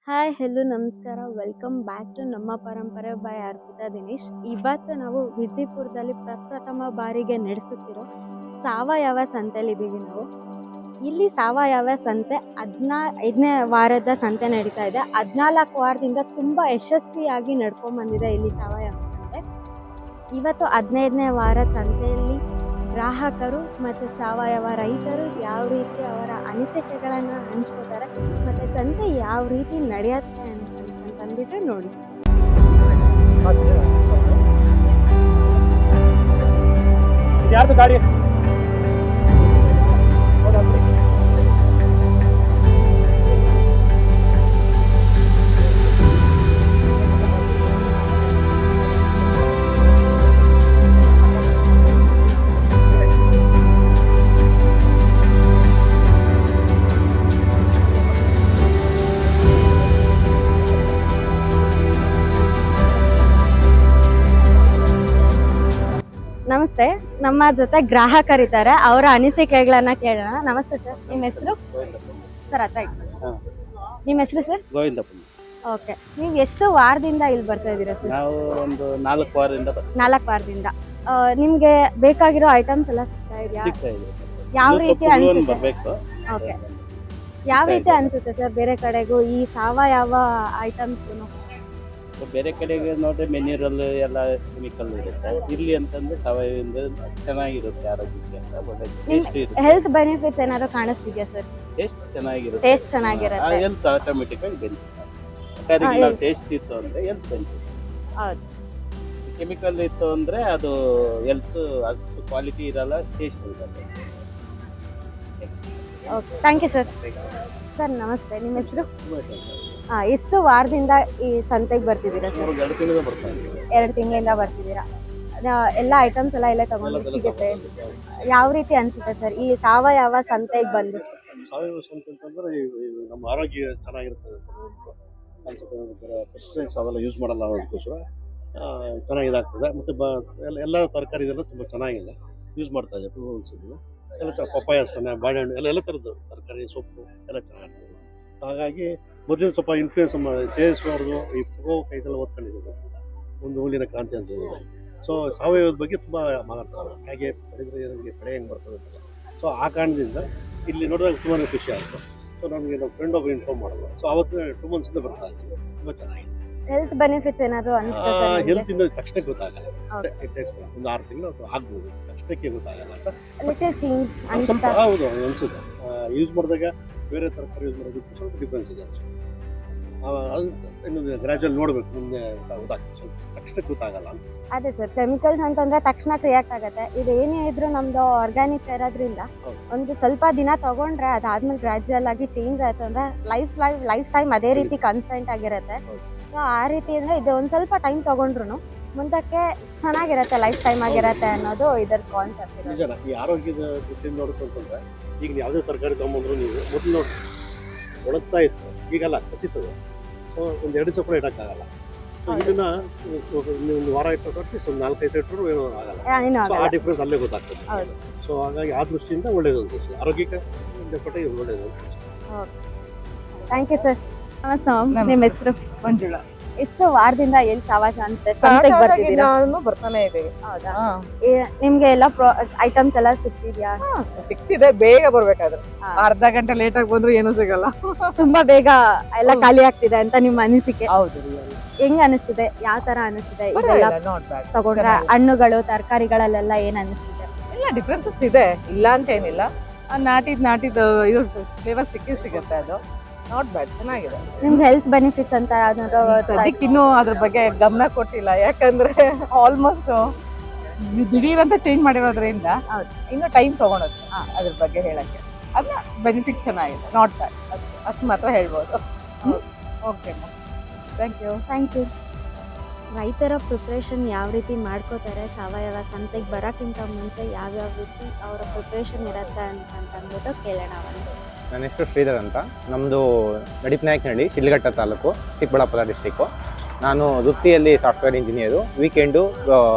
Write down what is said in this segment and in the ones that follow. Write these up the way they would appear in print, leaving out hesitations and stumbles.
Hi hello ನಮಸ್ಕಾರ welcome back to ನಮ್ಮ ಪರಂಪರೆ ಬೈ ಅರ್ಪಿತಾ ದಿನೇಶ್. ಇವತ್ತು ನಾವು ವಿಜಯಪುರದಲ್ಲಿ ಪ್ರಪ್ರಥಮ ಬಾರಿಗೆ ನಡೆಸುತ್ತಿರೋ ಸಾವಯವ ಸಂತೆಯಲ್ಲಿದ್ದೀವಿ ನಾವು. ಇಲ್ಲಿ ಸಾವಯವ ಸಂತೆ 15ನೇ ವಾರದ ಸಂತೆ ನಡೀತಾ ಇದೆ. 14 ವಾರದಿಂದ ತುಂಬ ಯಶಸ್ವಿಯಾಗಿ ನಡ್ಕೊಂಡ್ಬಂದಿದೆ ಇಲ್ಲಿ ಸಾವಯವ ಸಂತೆ. ಇವತ್ತು 15ನೇ ವಾರ ಸಂತೆಯಲ್ಲಿ ಗ್ರಾಹಕರು ಮತ್ತು ಸಾವಯವ ರೈತರು ಯಾವ ರೀತಿ ಅವರ ಅನಿಸಿಕೆಗಳನ್ನು ಹಂಚ್ಕೋತಾರೆ ಮತ್ತು ಸಂತೆ ಯಾವ ರೀತಿ ನಡೆಯುತ್ತೆ ಅಂತಂದ್ಬಿಟ್ಟು ನೋಡಿ. ಯಾರ್ದು ಗಾಡಿ? ನಮಸ್ತೆ, ನಮ್ಮ ಜೊತೆ ಗ್ರಾಹಕರಿದ್ದಾರೆ, ಅವರ ಅನಿಸಿಕೆಗಳನ್ನ ಕೇಳೋಣ. ನಮಸ್ತೆ ಸರ್, ನಿಮ್ಮ ಹೆಸರು? ಸರ್ ಅತ್ತ ನಿಮ್ಮ ಹೆಸರು ಸರ್? ಗೋವಿಂದಪ್ಪ. ಓಕೆ, ನೀವು ಎಷ್ಟು ವಾರದಿಂದ ಇಲ್ಲಿ ಬರ್ತಾ ಇದ್ದೀರಾ ಸರ್? ನಾವು ಒಂದು 4 ವಾರದಿಂದ 4 ವಾರದಿಂದ. ನಿಮ್ಗೆ ಬೇಕಾಗಿರೋ ಐಟಮ್ಸ್ ಎಲ್ಲ ಸಿಗ್ತಾ ಇದೆಯಾ? ಸಿಗ್ತಾ ಇದೆ. ಯಾವ ರೀತಿ ಅನ್ಸುತ್ತೆ? ಬರ್ಬೇಕು. ಓಕೆ, ಯಾವ ರೀತಿ ಅನ್ಸುತ್ತೆ ಸರ್ ಬೇರೆ ಕಡೆಗೂ ಈ ಸಾವಯವ ಐಟಮ್ಸ್ಗೂ? ಬೇರೆ ಕಡೆಗೆ ನೋಡಿದ್ರೆ ಮಿನರಲ್ ಎಲ್ಲ ಕೆಮಿಕಲ್ ಇರುತ್ತೆ. ಇಲ್ಲಿ ಅಂತಂದ್ರೆ ಸಾವಯವದಿಂದ ಚೆನ್ನಾಗಿರುತ್ತೆ, ಆರೋಗ್ಯಕ್ಕೆ ಅಂತ ಒಳ್ಳೆ ಟೇಸ್ಟ್ ಇರುತ್ತೆ. ಹೆಲ್ತ್ ಬೆನಿಫಿಟ್ಸ್ ಏನಾದ್ರು ಕಾಣಿಸ್ತಿದ್ಯಾ ಸರ್? ಟೇಸ್ಟ್ ಚೆನ್ನಾಗಿರುತ್ತೆ. ಟೇಸ್ಟ್ ಚೆನ್ನಾಗಿರುತ್ತೆ. ಹೆಲ್ತ್ ಆಟೋಮೆಟಿಕ್ ಆಗಿ ಬೆನಿಫಿಟ್. ಯಾಕಂದ್ರೆ ಟೇಸ್ಟ್ ಇತ್ತು ಅಂದ್ರೆ ಹೆಲ್ತ್ ಬೆನಿಫಿಟ್. ಹೌದು. ಕೆಮಿಕಲ್ ಇತ್ತು ಅಂದ್ರೆ ಅದು ಹೆಲ್ತ್ ಅಷ್ಟು ಕ್ವಾಲಿಟಿ ಇರಲ್ಲ, ಟೇಸ್ಟ್ ಇರುತ್ತೆ. Okay, thank you sir. Sir ನಮಸ್ತೆ, ನಿಮ್ಮ ಹೆಸರು? ಎಷ್ಟು ವಾರದಿಂದ ಈ ಸಂತೆಗೆ ಬರ್ತಿದ್ದೀರಾ ಸರ್? 2 ತಿಂಗಳಿಂದ ಬರ್ತಾ ಇದ್ದೀವಿ. 2 ತಿಂಗಳಿಂದ ಬರ್ತಿದ್ದೀರಾ. ಎಲ್ಲ ಐಟಮ್ಸ್ ಎಲ್ಲ ಇಲ್ಲೇ ತಗೊಂಡು ಸಿಗುತ್ತೆ. ಯಾವ ರೀತಿ ಅನ್ಸುತ್ತೆ ಸರ್ ಈ ಸಾವಯವ ಸಂತೆಗೆ ಬಂದು? ಸಾವಯವ ಸಂತೆ ಅಂತಂದ್ರೆ ನಮ್ಮ ಆರೋಗ್ಯ ಚೆನ್ನಾಗಿರ್ತದೆ ಅನ್ಸುತ್ತೆ. ಪೆಸ್ಟಿಸೈಡ್ಸ್ ಅವೆಲ್ಲ ಯೂಸ್ ಮಾಡಲ್ಲ, ಅದಕ್ಕೋಸ್ಕರ ಚೆನ್ನಾಗಿದಾಗ್ತದೆ. ಮತ್ತು ಎಲ್ಲ ತರಕಾರಿದೆಲ್ಲ ತುಂಬ ಚೆನ್ನಾಗಿದೆ, ಯೂಸ್ ಮಾಡ್ತಾ ಇದೆ. ಎಲ್ಲ ಪಪ್ಪಾಯಸ್ಸನ್ನ, ಬಾಳೆಹಣ್ಣು ಎಲ್ಲ ಥರದ್ದು ತರಕಾರಿ, ಸೊಪ್ಪು ಎಲ್ಲ ಚೆನ್ನಾಗಿರ್ತದೆ. ಹಾಗಾಗಿ ಮೊದಲಿನ ಸ್ವಲ್ಪ ಇನ್ಫ್ಲೂಯೆನ್ಸ್ ತೇಜಸ್ವಿಯವ್ರದ್ದು ಈ ಪ್ರೋ ಕೈದೆಲ್ಲ ಓದ್ಕೊಂಡಿದ್ದಾರೆ, ಒಂದು ಹೂಲಿನ ಕ್ರಾಂತಿ ಅಂತ ಹೇಳಿದೆ. ಸೊ ಸಾವಯವದ ಬಗ್ಗೆ ತುಂಬ ಮಾತಾಡ್ತಾರೆ, ಹೇಗೆ ಬೆಳೆದ್ರೆ ನಮಗೆ ಬೆಳೆ ಹೆಂಗೆ ಬರ್ತದೆ ಅಂತ. ಸೊ ಆ ಕಾರಣದಿಂದ ಇಲ್ಲಿ ನೋಡಿದಾಗ ತುಂಬಾ ಖುಷಿ ಆಯಿತು. ಸೊ ನಮಗೆ ನಮ್ಮ ಫ್ರೆಂಡ್ ಒಬ್ಬರು ಇನ್ಫಾರ್ಮ್ ಮಾಡಿದ್ರು. ಸೊ ಅವತ್ತು 2 ಮಂತ್ಸಿಂದ ಬರ್ತಾ ಇದ್ದೀವಿ. ತುಂಬ ಚೆನ್ನಾಗಿದೆ. ಹೆಲ್ತ್ ಬೆನಿಫಿಟ್ಸ್ ಏನಾದ್ರು ಅನಿಸ್ತಾ ಸರ್? ಹೆಲ್ತ್ ಇಂದ ತಕ್ಷಣಕ್ಕೆ ಗೊತ್ತಾಗಲ್ಲ, ಒಂದು 6 ತಿಂಗಳು ಆಗ್ಬೋದು, ತಕ್ಷಣಕ್ಕೆ ಗೊತ್ತಾಗಲ್ಲ ಅಂತ. ಲಿಟಲ್ ಚೇಂಜ್ ಸ್ವಲ್ಪ ಅನಿಸ್ತಾ? ಹೌದು ಅನಿಸುತ್ತೆ. ಯೂಸ್ ಮಾಡಿದಾಗ ಬೇರೆ ತರಕಾರಿ ಯೂಸ್ ಮಾಡೋದಕ್ಕೆ ಸ್ವಲ್ಪ ಡಿಫ್ರೆನ್ಸ್ ಇದೆ. ಅದು ಇನ್ನು ಗ್ರಾಜುವಲ್ ನೋಡಬೇಕು, ಮುಂದೆ ಗೊತ್ತಾಗ್ತದೆ. ಸ್ವಲ್ಪ ತಕ್ಷಣಕ್ಕೆ ಗೊತ್ತಾಗಲ್ಲ ಅಂತ. ಅದೇ ಸರ್, ಕೆಮಿಕಲ್ಸ್ ಅಂತಂದ್ರೆ ತಕ್ಷಣ ರಿಯಾಕ್ಟ್ ಆಗುತ್ತೆ. ಇದು ಏನೇ ಇದ್ರೂ ನಮ್ದು ಆರ್ಗ್ಯಾನಿಕ್ ಇರೋದ್ರಿಂದ ಒಂದು ಸ್ವಲ್ಪ ದಿನ ತಗೊಂಡ್ರೆ ಅದಾದ್ಮೇಲೆ ಗ್ರಾಜುವಲ್ ಆಗಿ ಚೇಂಜ್ ಆಯ್ತು ಅಂದ್ರೆ ಲೈಫ್ ಟೈಮ್ ಅದೇ ರೀತಿ ಕಾನ್ಸ್ಟೆಂಟ್ ಆಗಿರುತ್ತೆ. ಸೊ ಆ ರೀತಿ ಅಂದ್ರೆ ಇದು ಒಂದು ಸ್ವಲ್ಪ ಟೈಮ್ ತಗೊಂಡ್ರು ಮುಂದಕ್ಕೆ ಚೆನ್ನಾಗಿರುತ್ತೆ, ಲೈಫ್ ಟೈಮ್ ಆಗಿರುತ್ತೆ ಅನ್ನೋದು ಇದರ ಕಾನ್ಸೆಪ್ಟ್ ಇದೆ. ನಿಜ. ಈ ಆರೋಗ್ಯದ ದೃಷ್ಟಿಯಿಂದ ನೋಡ್ಕೊಂತಂದ್ರೆ ಈಗ ಯಾವುದೇ ತರಕಾರಿ ತೊಗೊಂಡ್ರು ನೀವು ಮೊದಲು ನೋಡಿ ಒಣಗ್ತಾ ಇತ್ತು, ಈಗೆಲ್ಲ ಕಸಿತದೆ. ಸೊ ಒಂದು 2 ಚಪ್ಪರ ಇಡೋಕ್ಕಾಗಲ್ಲ. ಸೊ ಇದನ್ನ ಒಂದು ವಾರ ಇಟ್ಟು ಅಟ್ಲೀಸ್ಟ್ ಒಂದು 4-5 ಇಟ್ಟರು ಏನೂ ಆಗಲ್ಲ. ಸೊ ಆ ಡಿಫ್ರೆನ್ಸ್ ಅಲ್ಲೇ ಗೊತ್ತಾಗ್ತದೆ. ಸೊ ಹಾಗಾಗಿ ಆ ದೃಷ್ಟಿಯಿಂದ ಒಳ್ಳೇದು ಅನ್ಸುತ್ತೆ, ಆರೋಗ್ಯಕ್ಕೆ ಡೆಫಿನೆಟ್ ಇದು ಒಳ್ಳೇದು. Thank you sir. ನಿಮ್ಮ ಹೆಸರು? ಮಂಜುಳಾ. ಎಷ್ಟು ವಾರದಿಂದ ಎಲ್ಲಿ ಸಂತೆಗೆ ಬರ್ತಿದ್ದೀರಾ? ಬರ್ತಾನೆ ಇದೀವಿ. ಹೌದಾ? ನಿಮ್ಗೆ ಎಲ್ಲ ಐಟಮ್ಸ್ ಎಲ್ಲ ಸಿಗ್ತಿದ್ಯಾ? ಸಿಗ್ತಿದೆ, ಬೇಗ ಬರ್ಬೇಕಾದ್ರೆ. ಅರ್ಧ ಗಂಟೆ ಲೇಟ್ ಆಗಿ ಬಂದ್ರು ಏನೂ ಸಿಗಲ್ಲ. ತುಂಬಾ ಬೇಗ ಎಲ್ಲ ಖಾಲಿ ಆಗ್ತಿದೆ ಅಂತ ನಿಮ್ಮ ಅನಿಸಿಕೆ? ಹೌದು. ಹೆಂಗ್ ಅನಿಸ್ತಿದೆ? ಯಾವ ತರ ಅನಿಸ್ತಿದೆ ಇದೆಲ್ಲ ತಗೊಂಡ್ರೆ? ಹಣ್ಣುಗಳು ತರಕಾರಿಗಳಲ್ಲೆಲ್ಲ ಏನ್ ಅನಿಸ್ತಿದೆ? ಎಲ್ಲ ಡಿಫ್ರೆನ್ಸಸ್ ಇದೆ, ಇಲ್ಲ ಅಂತ ಏನಿಲ್ಲ. ನಾಟಿದ್ ಇದು ಫ್ಲೇವರ್ ಸಿಗುತ್ತೆ. ಅದು ನಾಟ್ ಬ್ಯಾಡ್, ಚೆನ್ನಾಗಿದೆ. ನಿಮ್ಗೆ ಹೆಲ್ತ್ ಬೆನಿಫಿಟ್ಸ್ ಅಂತ ಸದ್ಯಕ್ಕೆ ಇನ್ನೂ ಅದ್ರ ಬಗ್ಗೆ ಗಮನ ಕೊಟ್ಟಿಲ್ಲ, ಯಾಕಂದ್ರೆ ಆಲ್ಮೋಸ್ಟ್ ದಿಢೀರಂತ ಚೇಂಜ್ ಮಾಡಿರೋದ್ರಿಂದ ಇನ್ನೂ ಟೈಮ್ ತಗೊಳೋದು ಅದ್ರ ಬಗ್ಗೆ ಹೇಳಕ್ಕೆ. ಅದನ್ನ ಬೆನಿಫಿಟ್ ಚೆನ್ನಾಗಿದೆ, ನಾಟ್ ಬ್ಯಾಡ್, ಅಷ್ಟು ಮಾತ್ರ ಹೇಳ್ಬೋದು. Okay, thank you. ರೈತರ ಪ್ರಿಪ್ರೇಷನ್ ಯಾವ ರೀತಿ ಮಾಡ್ಕೋತಾರೆ, ಸಾವಯವ ಸಂತೆಗೆ ಬರೋಕ್ಕಿಂತ ಮುಂಚೆ ಯಾವ್ಯಾವ ರೀತಿ ಅವರ ಪ್ರಿಪ್ರೇಷನ್ ಇರುತ್ತೆ ಅಂತಂದ್ಬಿಟ್ಟು ಕೇಳೋಣ. ನನ್ನ ಹೆಸರು ಶ್ರೀಧರ್ ಅಂತ. ನಮ್ಮದು ನಡಿಪನಾಯಕನಹಳ್ಳಿ, ಶಿಡ್ಲಘಟ್ಟ ತಾಲೂಕು, ಚಿಕ್ಕಬಳ್ಳಾಪುರ ಡಿಸ್ಟಿಕ್ಕು. ನಾನು ವೃತ್ತಿಯಲ್ಲಿ ಸಾಫ್ಟ್ವೇರ್ ಇಂಜಿನಿಯರು. ವೀಕೆಂಡು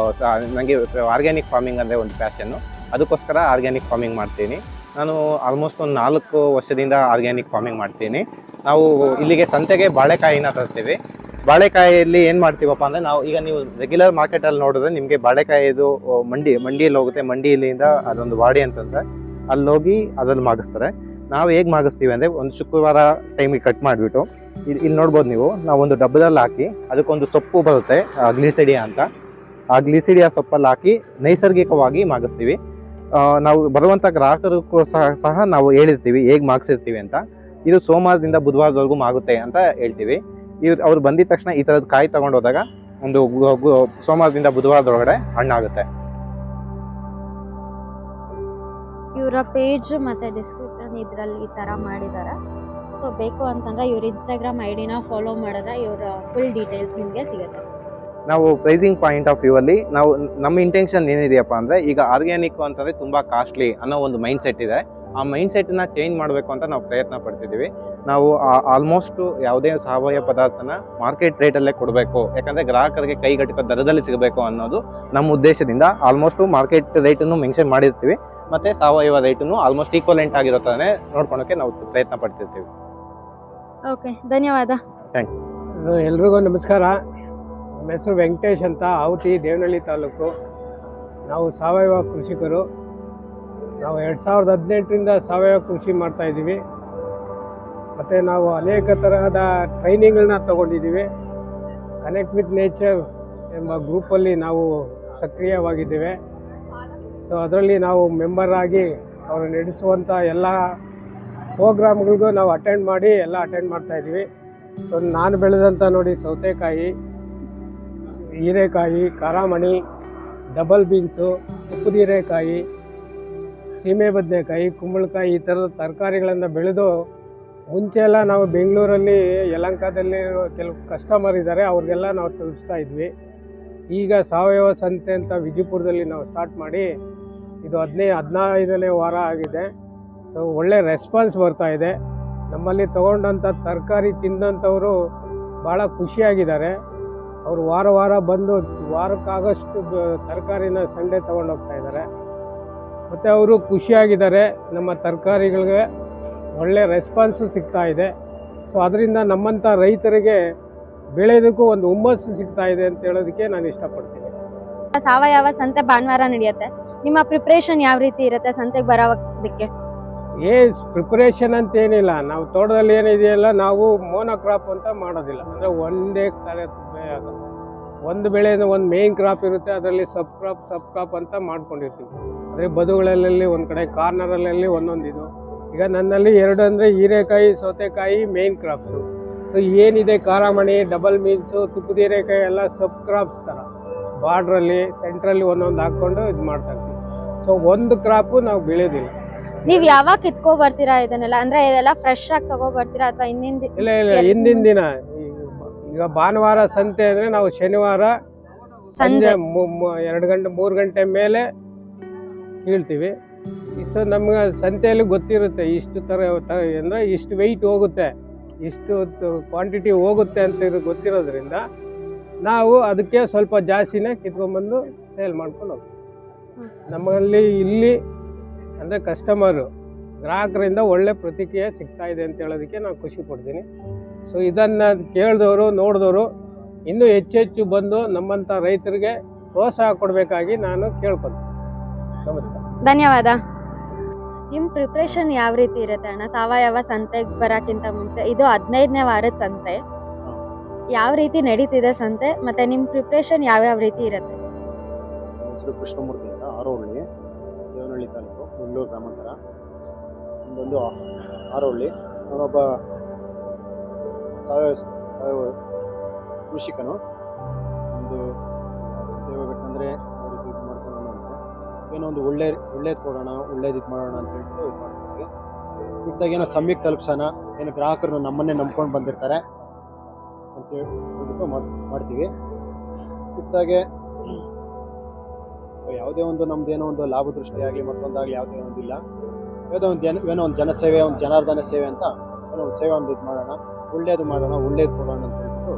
ನನಗೆ ಆರ್ಗ್ಯಾನಿಕ್ ಫಾರ್ಮಿಂಗ್ ಅಂದರೆ ಒಂದು ಪ್ಯಾಷನ್ನು, ಅದಕ್ಕೋಸ್ಕರ ಆರ್ಗ್ಯಾನಿಕ್ ಫಾರ್ಮಿಂಗ್ ಮಾಡ್ತೀನಿ. ನಾನು ಆಲ್ಮೋಸ್ಟ್ ಒಂದು 4 ವರ್ಷದಿಂದ ಆರ್ಗ್ಯಾನಿಕ್ ಫಾರ್ಮಿಂಗ್ ಮಾಡ್ತೀನಿ. ನಾವು ಇಲ್ಲಿಗೆ ಸಂತೆಗೆ ಬಾಳೆಕಾಯಿನ ತರ್ತೀವಿ. ಬಾಳೆಕಾಯಿಯಲ್ಲಿ ಏನು ಮಾಡ್ತೀವಪ್ಪ ಅಂದರೆ, ನಾವು ಈಗ ನೀವು ರೆಗ್ಯುಲರ್ ಮಾರ್ಕೆಟಲ್ಲಿ ನೋಡಿದ್ರೆ ನಿಮಗೆ ಬಾಳೆಕಾಯಿದು ಮಂಡಿಯಲ್ಲಿ ಹೋಗುತ್ತೆ. ಮಂಡಿಯಿಂದ ಅದೊಂದು ವಾಡಿ ಅಂತಂದರೆ ಅಲ್ಲಿ ಹೋಗಿ ಅದ್ರಲ್ಲಿ ಮಾಗಿಸ್ತಾರೆ. ನಾವು ಹೇಗೆ ಮಾಗಿಸ್ತೀವಿ ಅಂದರೆ, ಒಂದು ಶುಕ್ರವಾರ ಟೈಮಿಗೆ ಕಟ್ ಮಾಡಿಬಿಟ್ಟು ಇಲ್ಲಿ ನೋಡ್ಬೋದು ನೀವು, ನಾವೊಂದು ಡಬ್ಬದಲ್ಲಿ ಹಾಕಿ ಅದಕ್ಕೊಂದು ಸೊಪ್ಪು ಬರುತ್ತೆ ಗ್ಲಿಸಿಡಿಯಾ ಅಂತ, ಆ ಗ್ಲಿಸಿಡಿಯಾ ಸೊಪ್ಪಲ್ಲಿ ಹಾಕಿ ನೈಸರ್ಗಿಕವಾಗಿ ಮಾಗಿಸ್ತೀವಿ. ನಾವು ಬರುವಂಥ ಗ್ರಾಹಕರಿಗೂ ಸಹ ನಾವು ಹೇಳಿರ್ತೀವಿ ಹೇಗೆ ಮಾಗಿಸಿರ್ತೀವಿ ಅಂತ. ಇದು ಸೋಮವಾರದಿಂದ ಬುಧವಾರದವರೆಗೂ ಮಾಗುತ್ತೆ ಅಂತ ಹೇಳ್ತೀವಿ. ಅವ್ರು ಬಂದಿದ ತಕ್ಷಣ ಈ ಥರದ ಕಾಯಿ ತಗೊಂಡು ಹೋದಾಗ ಒಂದು ಸೋಮವಾರದಿಂದ ಬುಧವಾರದೊಳಗಡೆ ಹಣ್ಣಾಗುತ್ತೆ. ಇವರ ಪೇಜ್ ಮತ್ತು ಡಿಸ್ಕ್ರಿಪ್ಷನ್ ಇದರಲ್ಲಿ ಈ ಥರ ಮಾಡಿದ್ದಾರೆ. ಸೊ ಬೇಕು ಅಂತಂದರೆ ಇವ್ರ ಇನ್ಸ್ಟಾಗ್ರಾಮ್ ಐಡಿನ ಫಾಲೋ ಮಾಡಿದ್ರೆ ಇವರ ಫುಲ್ ಡೀಟೇಲ್ಸ್ ನಿಮಗೆ ಸಿಗುತ್ತೆ. ನಾವು ಪ್ರೈಸಿಂಗ್ ಪಾಯಿಂಟ್ ಆಫ್ ವ್ಯೂ ಅಲ್ಲಿ ನಾವು ನಮ್ಮ ಇಂಟೆನ್ಷನ್ ಏನಿದೆಯಪ್ಪ ಅಂದರೆ, ಈಗ ಆರ್ಗ್ಯಾನಿಕ್ ಅಂತಂದರೆ ತುಂಬ ಕಾಸ್ಟ್ಲಿ ಅನ್ನೋ ಒಂದು ಮೈಂಡ್ ಸೆಟ್ ಇದೆ. ಆ ಮೈಂಡ್ ಸೆಟ್ಟನ್ನ ಚೇಂಜ್ ಮಾಡಬೇಕು ಅಂತ ನಾವು ಪ್ರಯತ್ನ ಪಡ್ತಿದ್ದೀವಿ. ನಾವು ಆಲ್ಮೋಸ್ಟು ಯಾವುದೇ ಸಾವಯವ ಪದಾರ್ಥನ ಮಾರ್ಕೆಟ್ ರೇಟಲ್ಲೇ ಕೊಡಬೇಕು, ಯಾಕಂದರೆ ಗ್ರಾಹಕರಿಗೆ ಕೈಗೆಟುಕೋ ದರದಲ್ಲಿ ಸಿಗಬೇಕು ಅನ್ನೋದು ನಮ್ಮ ಉದ್ದೇಶದಿಂದ ಆಲ್ಮೋಸ್ಟು ಮಾರ್ಕೆಟ್ ರೇಟನ್ನು ಮೆನ್ಷನ್ ಮಾಡಿರ್ತೀವಿ. ಮತ್ತು ಸಾವಯವ ರೇಟನ್ನು ಆಲ್ಮೋಸ್ಟ್ ಈಕ್ವಲೆಂಟ್ ಆಗಿರೋ ಥರನೇ ನೋಡ್ಕೊಳಕ್ಕೆ ನಾವು ಪ್ರಯತ್ನ ಪಡ್ತಿರ್ತೀವಿ. ಓಕೆ, ಧನ್ಯವಾದ. Thank you. ಎಲ್ರಿಗೂ ನಮಸ್ಕಾರ. ನಮ್ಮ ಹೆಸರು ವೆಂಕಟೇಶ್ ಅಂತ, ಆವತಿ, ದೇವನಹಳ್ಳಿ ತಾಲೂಕು. ನಾವು ಸಾವಯವ ಕೃಷಿಕರು. ನಾವು 2018ರಿಂದ ಸಾವಯವ ಕೃಷಿ ಮಾಡ್ತಾಯಿದ್ದೀವಿ. ಮತ್ತು ನಾವು ಅನೇಕ ತರಹದ ಟ್ರೈನಿಂಗ್ಗಳನ್ನ ತಗೊಂಡಿದ್ದೀವಿ. ಕನೆಕ್ಟ್ ವಿತ್ ನೇಚರ್ ಎಂಬ ಗ್ರೂಪಲ್ಲಿ ನಾವು ಸಕ್ರಿಯವಾಗಿದ್ದೇವೆ. ಸೊ ಅದರಲ್ಲಿ ನಾವು ಮೆಂಬರ್ ಆಗಿ ಅವರು ನಡೆಸುವಂಥ ಎಲ್ಲ ಪ್ರೋಗ್ರಾಮ್ಗಳಿಗೂ ನಾವು ಅಟೆಂಡ್ ಮಾಡ್ತಾಯಿದ್ದೀವಿ. ಸೊ ನಾನು ಬೆಳೆದಂಥ ನೋಡಿ ಸೌತೆಕಾಯಿ, ಹೀರೆಕಾಯಿ, ಕಾರಾಮಣಿ, ಡಬಲ್ ಬೀನ್ಸು, ಉಪ್ಪು ಹೀರೆಕಾಯಿ, ಸೀಮೆ ಬದನೆಕಾಯಿ, ಕುಂಬಳಕಾಯಿ, ಈ ಥರದ ತರಕಾರಿಗಳನ್ನು ಬೆಳೆದು ಮುಂಚೆ ಎಲ್ಲ ನಾವು ಬೆಂಗಳೂರಲ್ಲಿ ಯಲಹಂಕದಲ್ಲಿ ಕೆಲವು ಕಸ್ಟಮರ್ ಇದ್ದಾರೆ, ಅವ್ರಿಗೆಲ್ಲ ನಾವು ತಲುಪಿಸ್ತಾ ಇದ್ವಿ. ಈಗ ಸಾವಯವ ಸಂತೆ ಅಂತ ವಿಜಯಪುರದಲ್ಲಿ ನಾವು ಸ್ಟಾರ್ಟ್ ಮಾಡಿ ಇದು 15ನೇ ವಾರ ಆಗಿದೆ. ಸೊ ಒಳ್ಳೆ ರೆಸ್ಪಾನ್ಸ್ ಬರ್ತಾ ಇದೆ. ನಮ್ಮಲ್ಲಿ ತೊಗೊಂಡಂಥ ತರಕಾರಿ ತಿಂದಂಥವರು ಭಾಳ ಖುಷಿಯಾಗಿದ್ದಾರೆ. ಅವರು ವಾರ ಬಂದು ವಾರಕ್ಕಾಗಷ್ಟು ತರಕಾರಿನ ಸಂಡೆ ತೊಗೊಂಡೋಗ್ತಾ ಇದ್ದಾರೆ. ಮತ್ತು ಅವರು ಖುಷಿಯಾಗಿದ್ದಾರೆ. ನಮ್ಮ ತರಕಾರಿಗಳಿಗೆ ಒಳ್ಳೆ ರೆಸ್ಪಾನ್ಸು ಸಿಗ್ತಾ ಇದೆ. ಸೊ ಅದರಿಂದ ನಮ್ಮಂಥ ರೈತರಿಗೆ ಬೆಳೆಯೋದಕ್ಕೂ ಒಂದು ಹುಮ್ಮಸ್ಸು ಸಿಗ್ತಾ ಇದೆ ಅಂತ ಹೇಳೋದಕ್ಕೆ ನಾನು ಇಷ್ಟಪಡ್ತೀನಿ. ಸಾವಯವ ಸಂತೆ ಭಾನುವಾರ ನಡೆಯುತ್ತೆ. ನಿಮ್ಮ ಪ್ರಿಪ್ರೇಷನ್ ಯಾವ ರೀತಿ ಇರುತ್ತೆ ಸಂತೆಗೆ ಬರೋದಕ್ಕೆ? ಪ್ರಿಪರೇಷನ್ ಅಂತ ಏನಿಲ್ಲ. ನಾವು ತೋಟದಲ್ಲಿ ಏನಿದೆಯಲ್ಲ, ನಾವು ಮೋನೋಕ್ರಾಪ್ ಅಂತ ಮಾಡೋದಿಲ್ಲ. ಅಂದರೆ ಒಂದು ಬೆಳೆ ಒಂದು ಮೇನ್ ಕ್ರಾಪ್ ಇರುತ್ತೆ, ಅದರಲ್ಲಿ ಸಬ್ ಕ್ರಾಪ್ ಅಂತ ಮಾಡ್ಕೊಂಡಿರ್ತೀವಿ. ಅಂದರೆ ಬದುಗಳಲ್ಲಿ ಒಂದು ಕಡೆ ಕಾರ್ನರಲ್ಲಿ ಒಂದೊಂದಿದು. ಈಗ ನನ್ನಲ್ಲಿ 2 ಅಂದರೆ ಹೀರೆಕಾಯಿ, ಸೌತೆಕಾಯಿ ಮೇನ್ ಕ್ರಾಪ್ಸು. ಸೊ ಏನಿದೆ ಕಾರಾಮಣಿ, ಡಬಲ್ ಬೀನ್ಸು, ತುಪ್ಪದ ಹೀರೆಕಾಯಿ ಎಲ್ಲ ಸಬ್ ಕ್ರಾಪ್ಸ್ ಥರ ಬಾರ್ಡ್ರಲ್ಲಿ ಸೆಂಟ್ರಲ್ಲಿ ಒಂದೊಂದು ಹಾಕ್ಕೊಂಡು ಇದು ಮಾಡ್ತಾ ಇರ್ತೀವಿ. ಸೊ ಒಂದು ಕ್ರಾಪು ನಾವು ಬೆಳೆಯೋದಿಲ್ಲ. ನೀವು ಯಾವಾಗ ಕಿತ್ಕೊ ಬರ್ತೀರಾ ಇದನ್ನೆಲ್ಲ? ಅಂದ್ರೆ ಇದೆಲ್ಲ ಫ್ರೆಶ್ ಆಗಿ ತಗೋ ಬರ್ತೀರಾ ಅಥವಾ ಇಲ್ಲ ಹಿಂದಿನ ದಿನ? ಈಗ ಭಾನುವಾರ ಸಂತೆ ಅಂದರೆ ನಾವು ಶನಿವಾರ ಸಂಜೆ 2 ಗಂಟೆ ಮೇಲೆ ಕೀಳ್ತೀವಿ. ಸೊ ನಮ್ಗೆ ಸಂತೆಯಲ್ಲಿ ಗೊತ್ತಿರುತ್ತೆ ಇಷ್ಟು ಥರ ಅಂದರೆ ಇಷ್ಟು ವೆಯ್ಟ್ ಹೋಗುತ್ತೆ, ಇಷ್ಟು ಕ್ವಾಂಟಿಟಿ ಹೋಗುತ್ತೆ ಅಂತ ಗೊತ್ತಿರೋದ್ರಿಂದ ನಾವು ಅದಕ್ಕೆ ಸ್ವಲ್ಪ ಜಾಸ್ತಿನೇ ಕಿತ್ಕೊಂಡ್ಬಂದು ಸೇಲ್ ಮಾಡ್ಕೊಂಡು ಹೋಗ್ತೀವಿ. ನಮ್ಮಲ್ಲಿ ಇಲ್ಲಿ ಅಂದರೆ ಕಸ್ಟಮರು ಗ್ರಾಹಕರಿಂದ ಒಳ್ಳೆ ಪ್ರತಿಕ್ರಿಯೆ ಸಿಗ್ತಾ ಇದೆ ಅಂತ ಹೇಳೋದಕ್ಕೆ ನಾನು ಖುಷಿ ಪಡ್ತೀನಿ. ಸೊ ಇದನ್ನು ಕೇಳಿದವರು ನೋಡಿದವರು ಇನ್ನೂ ಹೆಚ್ಚೆಚ್ಚು ಬಂದು ನಮ್ಮಂಥ ರೈತರಿಗೆ ಪ್ರೋತ್ಸಾಹ ಕೊಡಬೇಕಾಗಿ ನಾನು ಕೇಳ್ಕೊತೀನಿ. ನಮಸ್ಕಾರ, ಧನ್ಯವಾದ. ನಿಮ್ಮ ಪ್ರಿಪ್ರೇಷನ್ ಯಾವ ರೀತಿ ಇರುತ್ತೆ ಅಣ್ಣ ಸಾವಯವ ಸಂತೆಗೆ ಬರೋಕ್ಕಿಂತ ಮುಂಚೆ? ಇದು 15ನೇ ವಾರದ ಸಂತೆ. ಯಾವ ರೀತಿ ನಡೀತಿದೆ ಸಂತೆ, ಮತ್ತು ನಿಮ್ಮ ಪ್ರಿಪ್ರೇಷನ್ ಯಾವ್ಯಾವ ರೀತಿ ಇರುತ್ತೆ? ಹೆಸರು ಕೃಷ್ಣಮೂರ್ತಿ ಅಂತ, ಆರೋಹಳ್ಳಿ, ದೇವನಹಳ್ಳಿ ತಾಲೂಕು, ಬೆಂಗಳೂರು ಗ್ರಾಮಾಂತರ. ಒಂದು ಆರೋಹಳ್ಳಿ. ನಾನೊಬ್ಬ ಸಾವಯವ ಕೃಷಿಕನು. ಒಂದು ಸಂತೆ ಹೋಗ್ಬೇಕಂದ್ರೆ ಅವ್ರಿಗೆ ಇದು ಮಾಡ್ಕೊಳ್ಳೋಣ ಅಂತ ಏನೋ ಒಂದು ಒಳ್ಳೇದು ಕೊಡೋಣ, ಒಳ್ಳೇದು ಇದು ಮಾಡೋಣ ಅಂತ ಹೇಳ್ಬಿಟ್ಟು ಇದು ಮಾಡ್ತೀವಿ. ಇದ್ದಾಗ ಏನೋ ಸಮಯಕ್ಕೆ ತಲುಪಿಸೋಣ, ಏನೋ ಗ್ರಾಹಕರು ನಮ್ಮನ್ನೇ ನಂಬ್ಕೊಂಡು ಬಂದಿರ್ತಾರೆ ಅಂತ ಹೇಳ್ಬಿಟ್ಟು ಮಾಡ್ತೀವಿ. ಇದ್ದಾಗೆ ಯಾವುದೇ ಒಂದು ನಮ್ದೇನೋ ಒಂದು ಲಾಭ ದೃಷ್ಟಿ ಆಗಲಿ ಮತ್ತೊಂದಾಗಲಿ ಯಾವುದೇ ಒಂದಿಲ್ಲ. ಏನೋ ಒಂದು ಜನಸೇವೆ, ಒಂದು ಜನಾರ್ದನ ಸೇವೆ ಅಂತ ಏನೋ ಒಂದು ಸೇವೆ ಒಂದು ಇದು ಮಾಡೋಣ, ಒಳ್ಳೇದು ಮಾಡೋಣ, ಒಳ್ಳೇದು ಕೊಡೋಣ ಅಂತ ಹೇಳ್ಬಿಟ್ಟು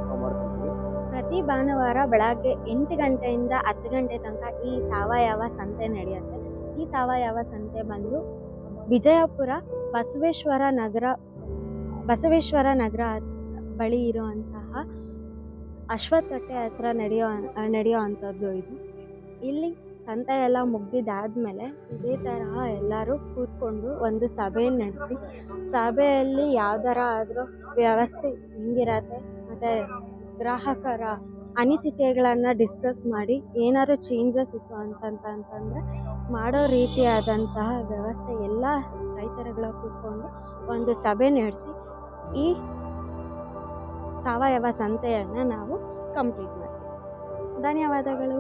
ನಾವು ಮಾಡ್ತಿದ್ವಿ. ಪ್ರತಿ ಭಾನುವಾರ ಬೆಳಗ್ಗೆ 8 ಗಂಟೆಯಿಂದ 10 ಗಂಟೆ ತನಕ ಈ ಸಾವಯವ ಸಂತೆ ನಡೆಯುತ್ತೆ. ಈ ಸಾವಯವ ಸಂತೆ ಬಂದು ವಿಜಯಪುರ ಬಸವೇಶ್ವರ ನಗರ ಬಸವೇಶ್ವರ ನಗರ ಬಳಿ ಇರುವಂತಹ ಅಶ್ವತ್ಥಕಟ್ಟೆ ಹತ್ರ ನಡೆಯೋ ಅಂಥದ್ದು ಇದು. ಇಲ್ಲಿ ಸಂತೆ ಎಲ್ಲ ಮುಗ್ದಿದ್ದಾದಮೇಲೆ ಇದೇ ತರಹ ಎಲ್ಲರೂ ಕೂತ್ಕೊಂಡು ಒಂದು ಸಭೆಯನ್ನು ನಡೆಸಿ, ಸಭೆಯಲ್ಲಿ ಯಾವ್ದಾರ ಆದರೂ ವ್ಯವಸ್ಥೆ ಹೆಂಗಿರತ್ತೆ ಮತ್ತು ಗ್ರಾಹಕರ ಅನಿಸಿಕೆಗಳನ್ನು ಡಿಸ್ಕಸ್ ಮಾಡಿ ಏನಾದ್ರು ಚೇಂಜಸ್ ಇತ್ತು ಅಂತಂತಂದರೆ ಮಾಡೋ ರೀತಿಯಾದಂತಹ ವ್ಯವಸ್ಥೆ ಎಲ್ಲ ರೈತರುಗಳ ಕೂತ್ಕೊಂಡು ಒಂದು ಸಭೆ ನಡೆಸಿ ಈ ಸಾವಯವ ಸಂತೆಯನ್ನು ನಾವು ಕಂಪ್ಲೀಟ್ ಮಾಡ್ತೀವಿ. ಧನ್ಯವಾದಗಳು.